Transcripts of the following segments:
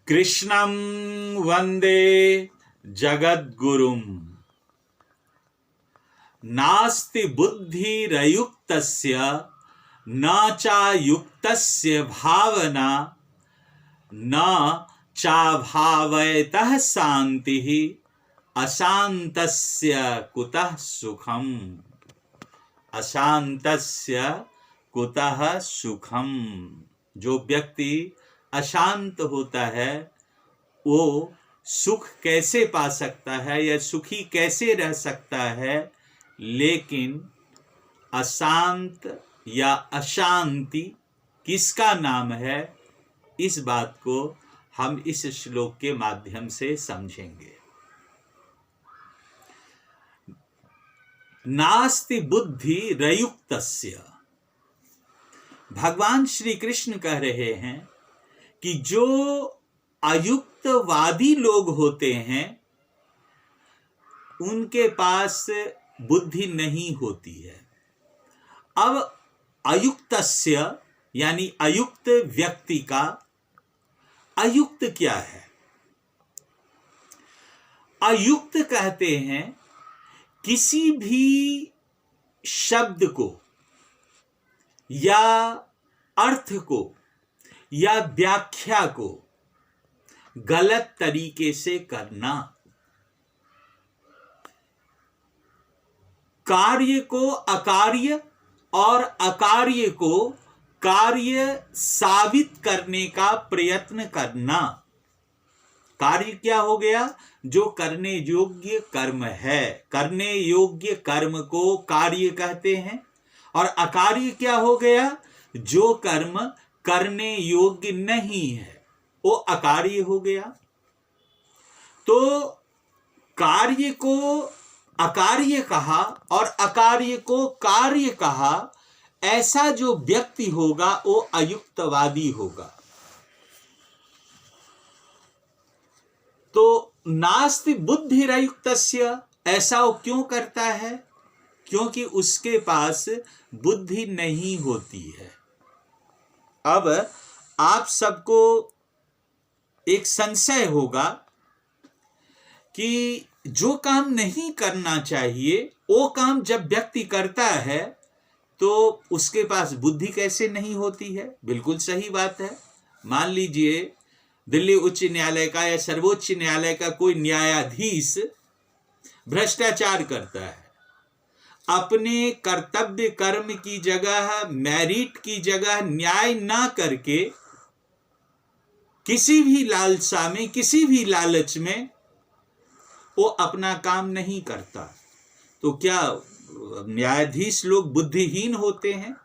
कृष्णं वंदे जगद्गुरुं। नास्ति बुद्धिरयुक्तस्य न चायुक्तस्य भावना न चाभावयतः शांतिः अशांतस्य कुतः सुखम्। अशांतस्य कुतः सुखम्। जो व्यक्ति अशांत होता है वो सुख कैसे पा सकता है या सुखी कैसे रह सकता है। लेकिन अशांत या अशांति किसका नाम है, इस बात को हम इस श्लोक के माध्यम से समझेंगे। नास्ति बुद्धि रयुक्तस्य। भगवान श्री कृष्ण कह रहे हैं कि जो अयुक्तवादी लोग होते हैं उनके पास बुद्धि नहीं होती है। अब अयुक्तस्य यानी अयुक्त व्यक्ति का अयुक्त क्या है? अयुक्त कहते हैं किसी भी शब्द को या अर्थ को या व्याख्या को गलत तरीके से करना, कार्य को अकार्य और अकार्य को कार्य साबित करने का प्रयत्न करना। कार्य क्या हो गया? जो करने योग्य कर्म है, करने योग्य कर्म को कार्य कहते हैं। और अकार्य क्या हो गया? जो कर्म करने योग्य नहीं है वो अकार्य हो गया। तो कार्य को अकार्य कहा और अकार्य को कार्य कहा, ऐसा जो व्यक्ति होगा वो अयुक्तवादी होगा। तो नास्ति बुद्धिरयुक्तस्य, ऐसा वो क्यों करता है? क्योंकि उसके पास बुद्धि नहीं होती है। अब आप सबको एक संशय होगा कि जो काम नहीं करना चाहिए वो काम जब व्यक्ति करता है तो उसके पास बुद्धि कैसे नहीं होती है? बिल्कुल सही बात है। मान लीजिए दिल्ली उच्च न्यायालय का या सर्वोच्च न्यायालय का कोई न्यायाधीश भ्रष्टाचार करता है, अपने कर्तव्य कर्म की जगह, मेरिट की जगह न्याय ना करके किसी भी लालसा में, किसी भी लालच में वो अपना काम नहीं करता। तो क्या न्यायाधीश लोग बुद्धिहीन होते हैं?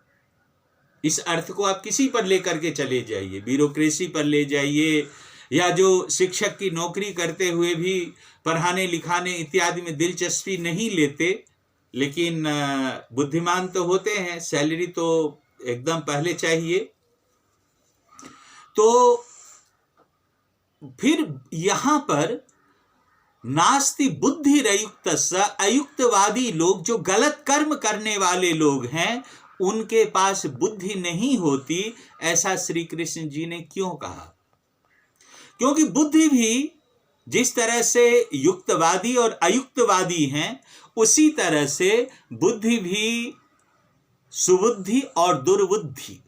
इस अर्थ को आप किसी पर लेकर के चले जाइए, ब्यूरोक्रेसी पर ले जाइए, या जो शिक्षक की नौकरी करते हुए भी पढ़ाने लिखाने इत्यादि में दिलचस्पी नहीं लेते, लेकिन बुद्धिमान तो होते हैं, सैलरी तो एकदम पहले चाहिए। तो फिर यहां पर नास्ति बुद्धिरयुक्तस्य, अयुक्तवादी लोग, जो गलत कर्म करने वाले लोग हैं, उनके पास बुद्धि नहीं होती, ऐसा श्री कृष्ण जी ने क्यों कहा? क्योंकि बुद्धि भी जिस तरह से युक्तवादी और अयुक्तवादी हैं, उसी तरह से बुद्धि भी सुबुद्धि और दुर्बुद्धि।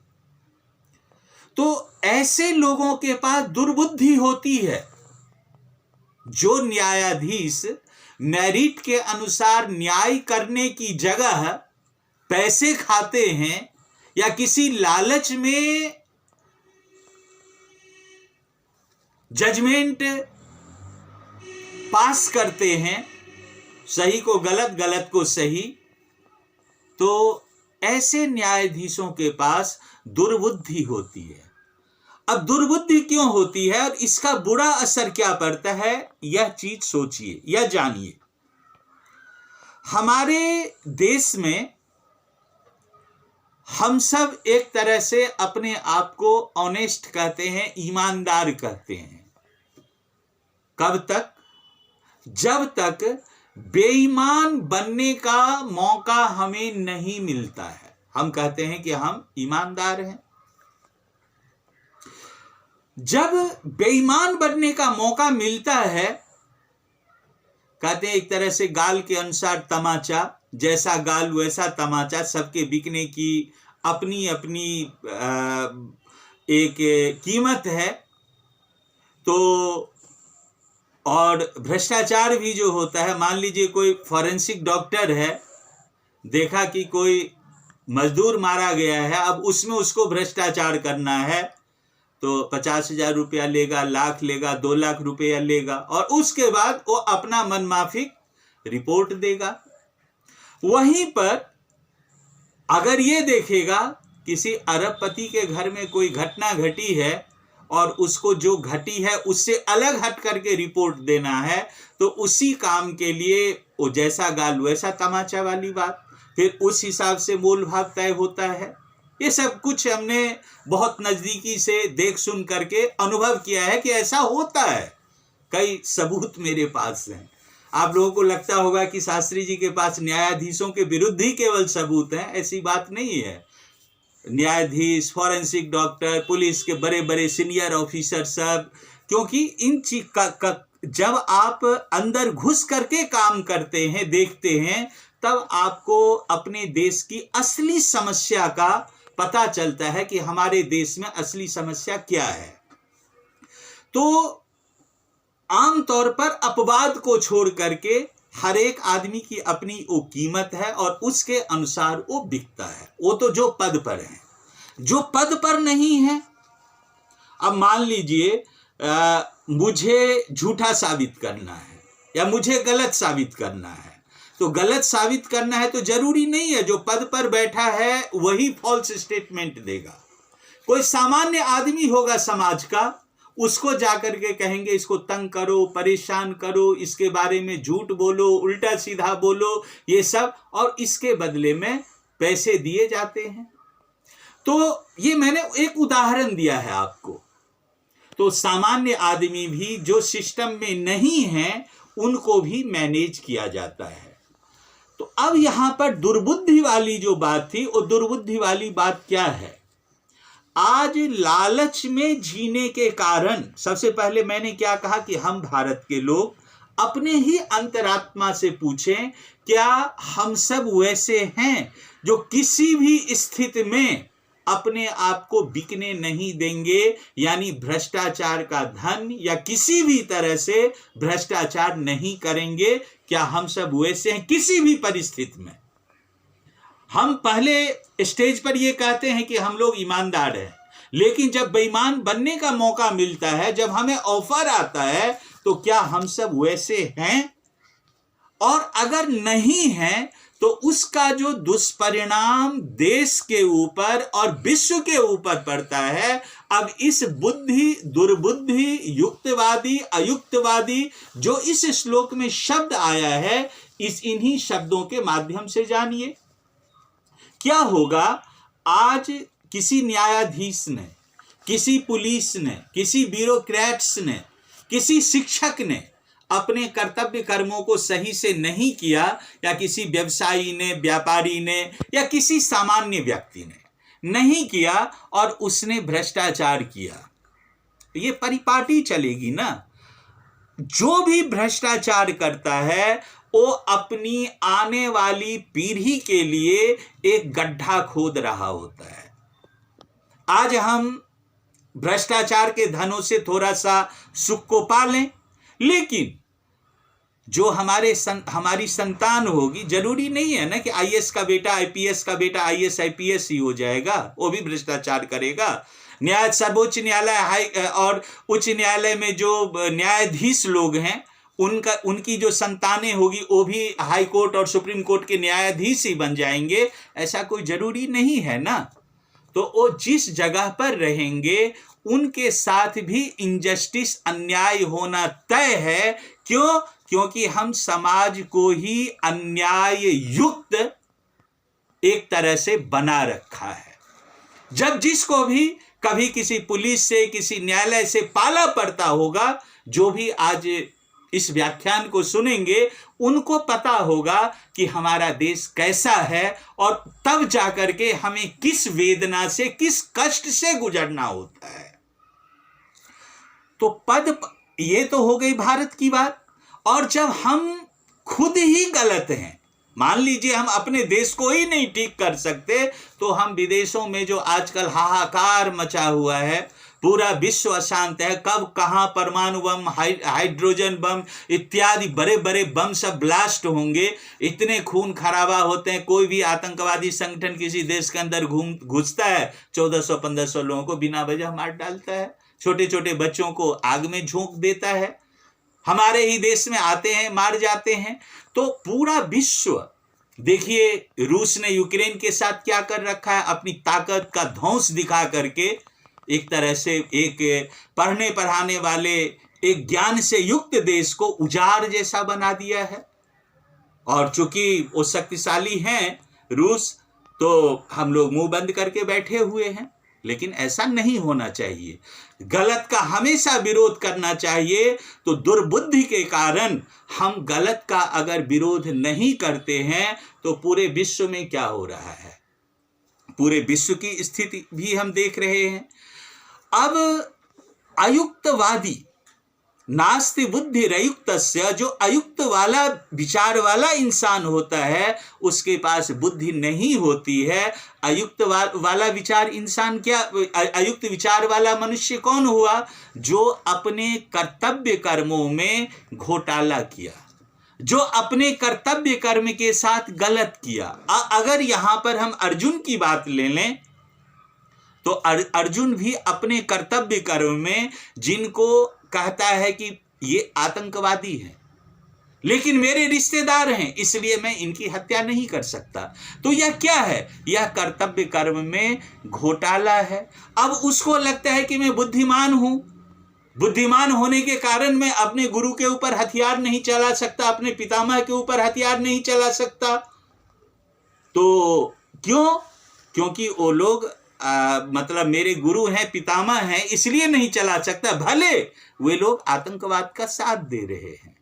तो ऐसे लोगों के पास दुर्बुद्धि होती है। जो न्यायाधीश मेरिट के अनुसार न्याय करने की जगह पैसे खाते हैं या किसी लालच में जजमेंट पास करते हैं, सही को गलत, गलत को सही, तो ऐसे न्यायाधीशों के पास दुर्बुद्धि होती है। अब दुर्बुद्धि क्यों होती है और इसका बुरा असर क्या पड़ता है, यह चीज सोचिए या जानिए। हमारे देश में हम सब एक तरह से अपने आप को ऑनेस्ट कहते हैं, ईमानदार कहते हैं। कब तक? जब तक बेईमान बनने का मौका हमें नहीं मिलता है, हम कहते हैं कि हम ईमानदार हैं। जब बेईमान बनने का मौका मिलता है, कहते हैं एक तरह से गाल के अनुसार तमाचा, जैसा गाल वैसा तमाचा, सबके बिकने की अपनी अपनी एक कीमत है। तो और भ्रष्टाचार भी जो होता है, मान लीजिए कोई फॉरेंसिक डॉक्टर है, देखा कि कोई मजदूर मारा गया है, अब उसमें उसको भ्रष्टाचार करना है तो 50,000 रुपया लेगा, लाख लेगा, 2 लाख रुपया लेगा, और उसके बाद वो अपना मनमाफिक रिपोर्ट देगा। वहीं पर अगर ये देखेगा किसी अरबपति के घर में कोई घटना घटी है और उसको जो घटी है उससे अलग हट करके रिपोर्ट देना है, तो उसी काम के लिए वो जैसा गाल वैसा तमाचा वाली बात, फिर उस हिसाब से मोल भाव तय होता है। ये सब कुछ हमने बहुत नजदीकी से देख सुन करके अनुभव किया है कि ऐसा होता है। कई सबूत मेरे पास हैं। आप लोगों को लगता होगा कि शास्त्री जी के पास न्यायाधीशों के विरुद्ध ही केवल सबूत हैं, ऐसी बात नहीं है। न्यायाधीश, फॉरेंसिक डॉक्टर, पुलिस के बड़े बड़े सीनियर ऑफिसर सब, क्योंकि इन चीज का जब आप अंदर घुस करके काम करते हैं, देखते हैं, तब आपको अपने देश की असली समस्या का पता चलता है कि हमारे देश में असली समस्या क्या है। तो आमतौर पर अपवाद को छोड़ करके हर एक आदमी की अपनी वो कीमत है और उसके अनुसार वो बिकता है। वो तो जो पद पर है, जो पद पर नहीं है। अब मान लीजिए मुझे झूठा साबित करना है या मुझे गलत साबित करना है, तो गलत साबित करना है तो जरूरी नहीं है जो पद पर बैठा है वही फॉल्स स्टेटमेंट देगा। कोई सामान्य आदमी होगा समाज का, उसको जाकर के कहेंगे इसको तंग करो, परेशान करो, इसके बारे में झूठ बोलो, उल्टा सीधा बोलो, ये सब, और इसके बदले में पैसे दिए जाते हैं। तो ये मैंने एक उदाहरण दिया है आपको। तो सामान्य आदमी भी जो सिस्टम में नहीं है उनको भी मैनेज किया जाता है। तो अब यहां पर दुर्बुद्धि वाली जो बात थी, वो दुर्बुद्धि वाली बात क्या है? आज लालच में जीने के कारण, सबसे पहले मैंने क्या कहा कि हम भारत के लोग अपने ही अंतरात्मा से पूछें, क्या हम सब वैसे हैं जो किसी भी स्थिति में अपने आप को बिकने नहीं देंगे, यानी भ्रष्टाचार का धन या किसी भी तरह से भ्रष्टाचार नहीं करेंगे? क्या हम सब वैसे हैं किसी भी परिस्थिति में? हम पहले स्टेज पर ये कहते हैं कि हम लोग ईमानदार हैं, लेकिन जब बेईमान बनने का मौका मिलता है, जब हमें ऑफर आता है, तो क्या हम सब वैसे हैं? और अगर नहीं हैं तो उसका जो दुष्परिणाम देश के ऊपर और विश्व के ऊपर पड़ता है। अब इस बुद्धि, दुर्बुद्धि, युक्तवादी, अयुक्तवादी जो इस श्लोक में शब्द आया है, इन्हीं शब्दों के माध्यम से जानिए क्या होगा। आज किसी न्यायाधीश ने, किसी पुलिस ने, किसी ब्यूरोक्रेट्स ने, किसी शिक्षक ने अपने कर्तव्य कर्मों को सही से नहीं किया, या किसी व्यवसायी ने, व्यापारी ने, या किसी सामान्य व्यक्ति ने नहीं किया और उसने भ्रष्टाचार किया, ये परिपाटी चलेगी ना। जो भी भ्रष्टाचार करता है वो अपनी आने वाली पीढ़ी के लिए एक गड्ढा खोद रहा होता है। आज हम भ्रष्टाचार के धनों से थोड़ा सा सुख को पालें, लेकिन जो हमारी संतान होगी, जरूरी नहीं है ना कि आईएएस का बेटा, आईपीएस का बेटा आईएएस आईपीएस ही हो जाएगा, वो भी भ्रष्टाचार करेगा। सर्वोच्च न्यायालय और उच्च न्यायालय में जो न्यायाधीश लोग हैं, उनकी जो संतानें होगी वो भी हाई कोर्ट और सुप्रीम कोर्ट के न्यायाधीश ही बन जाएंगे, ऐसा कोई जरूरी नहीं है ना। तो वो जिस जगह पर रहेंगे उनके साथ भी इनजस्टिस, अन्याय होना तय है। क्यों? क्योंकि हम समाज को ही अन्याय युक्त एक तरह से बना रखा है। जब जिसको भी कभी किसी पुलिस से, किसी न्यायालय से पाला पड़ता होगा, जो भी आज इस व्याख्यान को सुनेंगे उनको पता होगा कि हमारा देश कैसा है, और तब जाकर के हमें किस वेदना से, किस कष्ट से गुजरना होता है। तो ये तो हो गई भारत की बात। और जब हम खुद ही गलत हैं, मान लीजिए हम अपने देश को ही नहीं ठीक कर सकते, तो हम विदेशों में जो आजकल हाहाकार मचा हुआ है, पूरा विश्व अशांत है, कब कहां परमाणु बम, हाइड्रोजन बम इत्यादि बड़े बड़े बम सब ब्लास्ट होंगे, इतने खून खराबा होते हैं। कोई भी आतंकवादी संगठन किसी देश के अंदर घुसता है, 1400-1500 लोगों को बिना वजह मार डालता है, छोटे छोटे बच्चों को आग में झोंक देता है, हमारे ही देश में आते हैं, मार जाते हैं। तो पूरा विश्व, देखिए रूस ने यूक्रेन के साथ क्या कर रखा है, अपनी ताकत का ध्वंस दिखा करके एक तरह से एक पढ़ने पढ़ाने वाले एक ज्ञान से युक्त देश को उजाड़ जैसा बना दिया है। और चूंकि वो शक्तिशाली हैं रूस, तो हम लोग मुंह बंद करके बैठे हुए हैं। लेकिन ऐसा नहीं होना चाहिए, गलत का हमेशा विरोध करना चाहिए। तो दुर्बुद्धि के कारण हम गलत का अगर विरोध नहीं करते हैं तो पूरे विश्व में क्या हो रहा है, पूरे विश्व की स्थिति भी हम देख रहे हैं। अब अयुक्तवादी, नास्ति बुद्धि अयुक्तस्य, जो अयुक्त वाला विचार वाला इंसान होता है उसके पास बुद्धि नहीं होती है। अयुक्त वाला विचार इंसान क्या, अयुक्त विचार वाला मनुष्य कौन हुआ, जो अपने कर्तव्य कर्मों में घोटाला किया, जो अपने कर्तव्य कर्म के साथ गलत किया। अगर यहां पर हम अर्जुन की बात ले लें तो अर्जुन भी अपने कर्तव्य कर्म में, जिनको कहता है कि ये आतंकवादी है लेकिन मेरे रिश्तेदार हैं इसलिए मैं इनकी हत्या नहीं कर सकता, तो यह क्या है, यह कर्तव्य कर्म में घोटाला है। अब उसको लगता है कि मैं बुद्धिमान हूं, बुद्धिमान होने के कारण मैं अपने गुरु के ऊपर हथियार नहीं चला सकता, अपने पितामह के ऊपर हथियार नहीं चला सकता। तो क्यों, क्योंकि वो लोग मतलब मेरे गुरु हैं, पितामह हैं, इसलिए नहीं चला सकता, भले वे लोग आतंकवाद का साथ दे रहे हैं।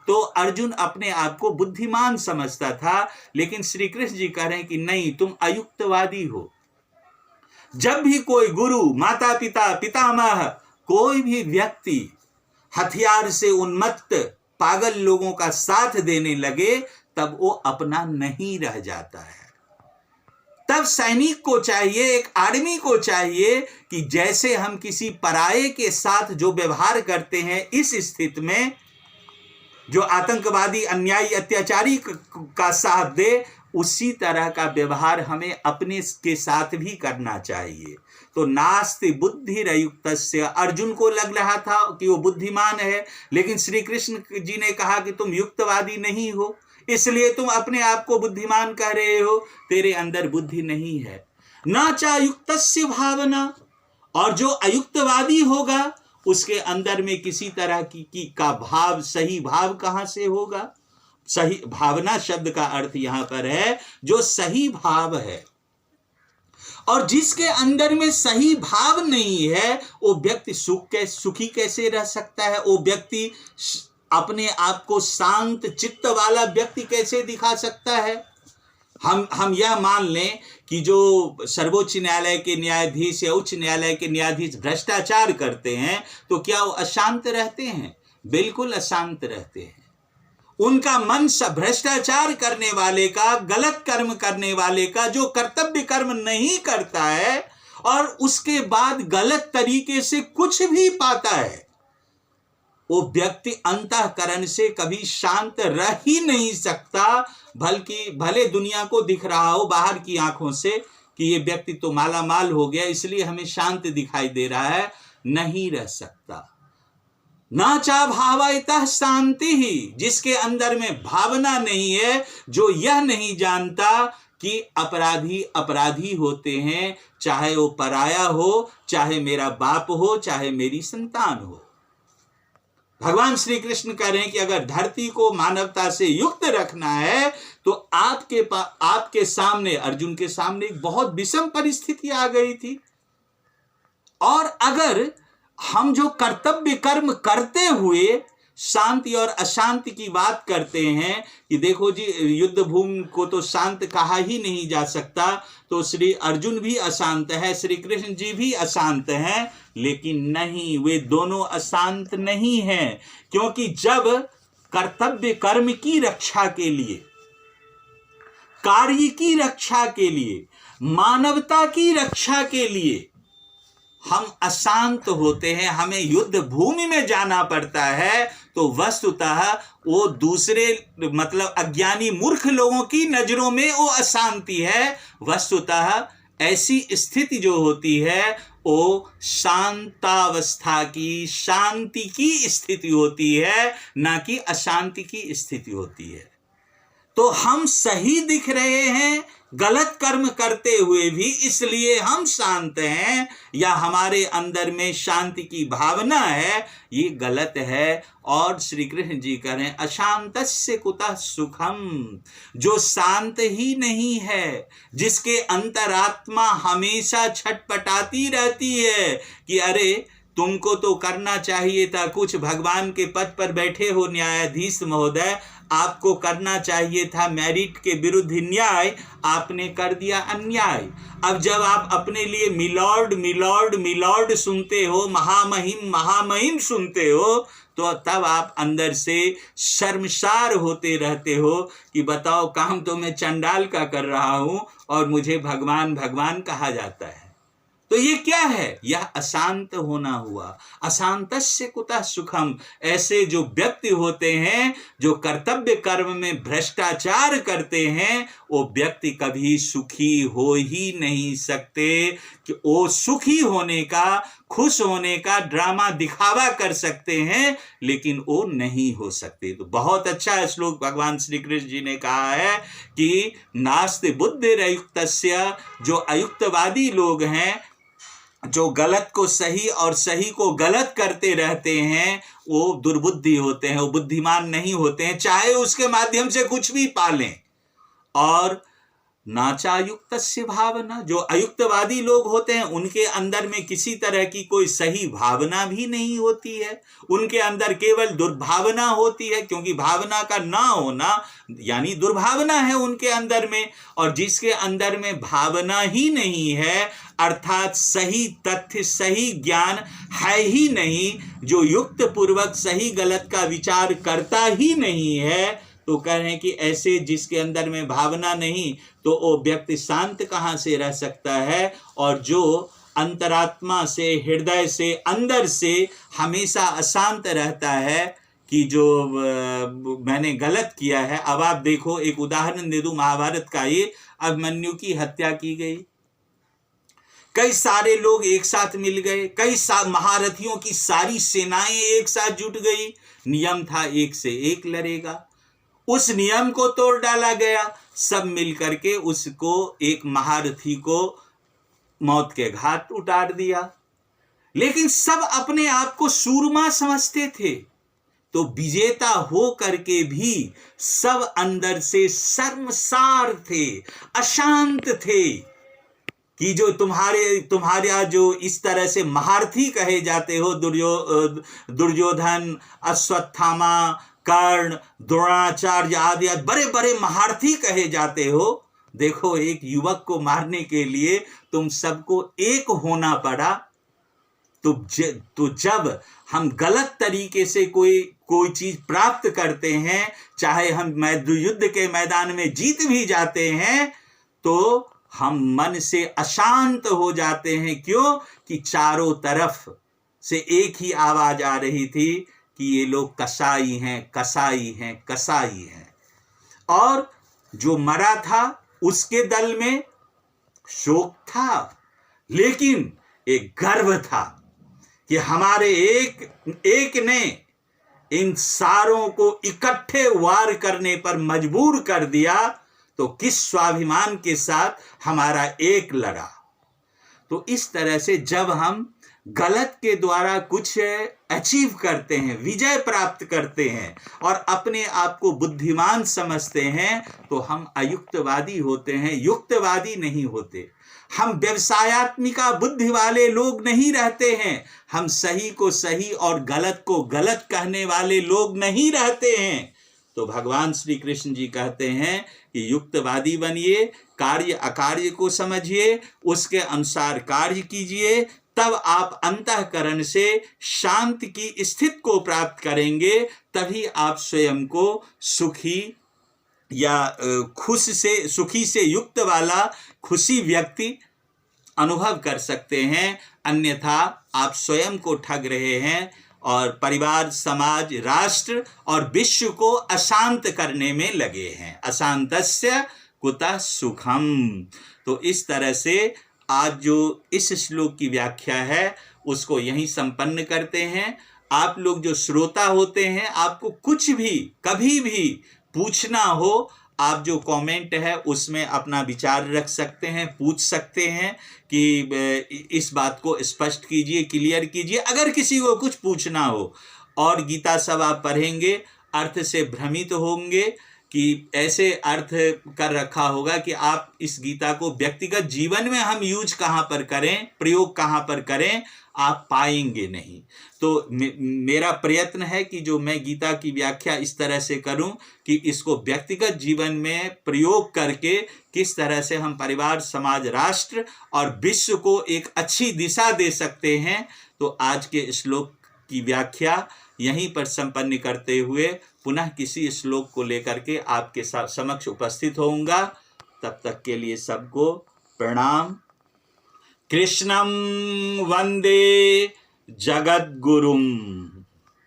तो अर्जुन अपने आप को बुद्धिमान समझता था, लेकिन श्री कृष्ण जी कह रहे हैं कि नहीं, तुम अयुक्तवादी हो। जब भी कोई गुरु, माता पिता, पितामह, कोई भी व्यक्ति हथियार से उन्मत्त पागल लोगों का साथ देने लगे, तब वो अपना नहीं रह जाता है। तब सैनिक को चाहिए, एक आर्मी को चाहिए कि जैसे हम किसी पराये के साथ जो व्यवहार करते हैं, इस स्थिति में जो आतंकवादी, अन्यायी, अत्याचारी का साथ दे, उसी तरह का व्यवहार हमें अपने के साथ भी करना चाहिए। तो नास्ति बुद्धि अयुक्तस्य, अर्जुन को लग रहा था कि वो बुद्धिमान है, लेकिन श्री कृष्ण जी ने कहा कि तुम युक्तवादी नहीं हो, इसलिए तुम अपने आप को बुद्धिमान कह रहे हो, तेरे अंदर बुद्धि नहीं है। ना चायुक्तस्य भावना, और जो अयुक्तवादी होगा उसके अंदर में किसी तरह की का भाव, सही भाव कहां से होगा। सही भावना शब्द का अर्थ यहां पर है जो सही भाव है, और जिसके अंदर में सही भाव नहीं है वो व्यक्ति सुखी कैसे रह सकता है, वो व्यक्ति अपने आप को शांत चित्त वाला व्यक्ति कैसे दिखा सकता है। हम यह मान लें कि जो सर्वोच्च न्यायालय के न्यायाधीश या उच्च न्यायालय के न्यायाधीश भ्रष्टाचार करते हैं, तो क्या वो अशांत रहते हैं? बिल्कुल अशांत रहते हैं। उनका मन भ्रष्टाचार करने वाले का, गलत कर्म करने वाले का, जो कर्तव्य कर्म नहीं करता है और उसके बाद गलत तरीके से कुछ भी पाता है, वो व्यक्ति अंतःकरण से कभी शांत रह ही नहीं सकता। बल्कि भले दुनिया को दिख रहा हो बाहर की आंखों से कि ये व्यक्ति तो माला माल हो गया इसलिए हमें शांत दिखाई दे रहा है, नहीं रह सकता। ना चा भावयतः शांति ही, जिसके अंदर में भावना नहीं है, जो यह नहीं जानता कि अपराधी अपराधी होते हैं, चाहे वो पराया हो, चाहे मेरा बाप हो, चाहे मेरी संतान हो। भगवान श्री कृष्ण कह रहे हैं कि अगर धरती को मानवता से युक्त रखना है तो आपके सामने, अर्जुन के सामने एक बहुत विषम परिस्थिति आ गई थी, और अगर हम जो कर्तव्य कर्म करते हुए शांति और अशांति की बात करते हैं कि देखो जी, युद्ध भूमि को तो शांत कहा ही नहीं जा सकता, तो श्री अर्जुन भी अशांत है, श्री कृष्ण जी भी अशांत हैं, लेकिन नहीं, वे दोनों अशांत नहीं हैं, क्योंकि जब कर्तव्य कर्म की रक्षा के लिए, कार्य की रक्षा के लिए, मानवता की रक्षा के लिए हम अशांत होते हैं, हमें युद्ध भूमि में जाना पड़ता है, तो वस्तुतः वो दूसरे मतलब अज्ञानी मूर्ख लोगों की नजरों में वो अशांति है। वस्तुतः ऐसी स्थिति जो होती है वो शांतावस्था की, शांति की स्थिति होती है, ना कि अशांति की स्थिति होती है। तो हम सही दिख रहे हैं गलत कर्म करते हुए भी, इसलिए हम शांत हैं, या हमारे अंदर में शांति की भावना है, ये गलत है। और श्री कृष्ण जी कह रहे हैं अशांतस्य कुतः सुखम, जो शांत ही नहीं है, जिसके अंतरात्मा हमेशा छटपटाती रहती है कि अरे तुमको तो करना चाहिए था कुछ, भगवान के पद पर बैठे हो न्यायाधीश महोदय, आपको करना चाहिए था मेरिट के विरुद्ध न्याय, आपने कर दिया अन्याय। अब जब आप अपने लिए मिलॉर्ड मिलॉर्ड मिलॉर्ड सुनते हो, महामहिम महामहिम सुनते हो, तो तब आप अंदर से शर्मसार होते रहते हो कि बताओ, काम तो मैं चंडाल का कर रहा हूं और मुझे भगवान भगवान कहा जाता है। तो ये क्या है? यह अशांत होना हुआ। अशांतस्य कुतः सुखम। ऐसे जो व्यक्ति होते हैं जो कर्तव्य कर्म में भ्रष्टाचार करते हैं, वो व्यक्ति कभी सुखी हो ही नहीं सकते। कि वो सुखी होने का, खुश होने का ड्रामा दिखावा कर सकते हैं, लेकिन वो नहीं हो सकते। तो बहुत अच्छा श्लोक भगवान श्री कृष्ण जी ने कहा है कि नास्ति बुद्धिरयुक्तस्य, जो अयुक्तवादी लोग हैं, जो गलत को सही और सही को गलत करते रहते हैं, वो दुर्बुद्धि होते हैं, वो बुद्धिमान नहीं होते हैं, चाहे उसके माध्यम से कुछ भी पालें। और नाचायुक्तस्य भावना, जो अयुक्तवादी लोग होते हैं उनके अंदर में किसी तरह की कोई सही भावना भी नहीं होती है, उनके अंदर केवल दुर्भावना होती है, क्योंकि भावना का ना होना यानी दुर्भावना है उनके अंदर में। और जिसके अंदर में भावना ही नहीं है, अर्थात सही तथ्य सही ज्ञान है ही नहीं, जो युक्त पूर्वक सही गलत का विचार करता ही नहीं है, तो कह रहे हैं कि ऐसे जिसके अंदर में भावना नहीं, तो वो व्यक्ति शांत कहाँ से रह सकता है। और जो अंतरात्मा से, हृदय से, अंदर से हमेशा अशांत रहता है कि जो मैंने गलत किया है। अब आप देखो, एक उदाहरण दे दूं महाभारत का, ये अभिमन्यु की हत्या की गई, कई सारे लोग एक साथ मिल गए, कई महारथियों की सारी सेनाएं एक साथ जुट गई, नियम था एक से एक लड़ेगा, उस नियम को तोड़ डाला गया, सब मिल करके उसको, एक महारथी को मौत के घाट उतार दिया। लेकिन सब अपने आप को सूरमा समझते थे, तो विजेता हो करके भी सब अंदर से शर्मसार थे, अशांत थे कि जो तुम्हारा जो इस तरह से महारथी कहे जाते हो, दुर्योधन, अश्वत्थामा, कर्ण, द्रोणाचार्य आदि बड़े बड़े महारथी कहे जाते हो, देखो एक युवक को मारने के लिए तुम सबको एक होना पड़ा। तो जब हम गलत तरीके से कोई चीज प्राप्त करते हैं, चाहे हम युद्ध के मैदान में जीत भी जाते हैं, तो हम मन से अशांत हो जाते हैं। क्यों? कि चारों तरफ से एक ही आवाज आ रही थी कि ये लोग कसाई हैं, कसाई हैं, कसाई हैं। और जो मरा था उसके दल में शोक था, लेकिन एक गर्व था कि हमारे एक ने इन सारों को इकट्ठे वार करने पर मजबूर कर दिया, तो किस स्वाभिमान के साथ हमारा एक लड़ा। तो इस तरह से जब हम गलत के द्वारा कुछ अचीव करते हैं, विजय प्राप्त करते हैं और अपने आप को बुद्धिमान समझते हैं, तो हम अयुक्तवादी होते हैं, युक्तवादी नहीं होते। हम व्यवसायत्मिका बुद्धि वाले लोग नहीं रहते हैं, हम सही को सही और गलत को गलत कहने वाले लोग नहीं रहते हैं। तो भगवान श्री कृष्ण जी कहते हैं कि युक्तवादी बनिए, कार्य अकार्य को समझिए, उसके अनुसार कार्य कीजिए, तब आप अंतःकरण से शांति की स्थिति को प्राप्त करेंगे। तभी आप स्वयं को सुखी या सुखी से युक्त वाला खुशी व्यक्ति अनुभव कर सकते हैं। अन्यथा आप स्वयं को ठग रहे हैं और परिवार, समाज, राष्ट्र और विश्व को अशांत करने में लगे हैं। अशांतस्य कुतः सुखम। तो इस तरह से आज जो इस श्लोक की व्याख्या है उसको यहीं संपन्न करते हैं। आप लोग जो श्रोता होते हैं, आपको कुछ भी कभी भी पूछना हो, आप जो कमेंट है उसमें अपना विचार रख सकते हैं, पूछ सकते हैं कि इस बात को स्पष्ट कीजिए, क्लियर कीजिए, अगर किसी को कुछ पूछना हो। और गीता सब आप पढ़ेंगे, अर्थ से भ्रमित होंगे कि ऐसे अर्थ कर रखा होगा कि आप इस गीता को व्यक्तिगत जीवन में हम यूज कहाँ पर करें, प्रयोग कहाँ पर करें, आप पाएंगे नहीं। तो मेरा प्रयत्न है कि जो मैं गीता की व्याख्या इस तरह से करूं कि इसको व्यक्तिगत जीवन में प्रयोग करके किस तरह से हम परिवार, समाज, राष्ट्र और विश्व को एक अच्छी दिशा दे सकते हैं। तो आज के श्लोक की व्याख्या यहीं पर संपन्न करते हुए पुनः किसी श्लोक को लेकर के आपके समक्ष उपस्थित होऊंगा। तब तक के लिए सबको प्रणाम। कृष्णं वंदे जगद्गुरुम्।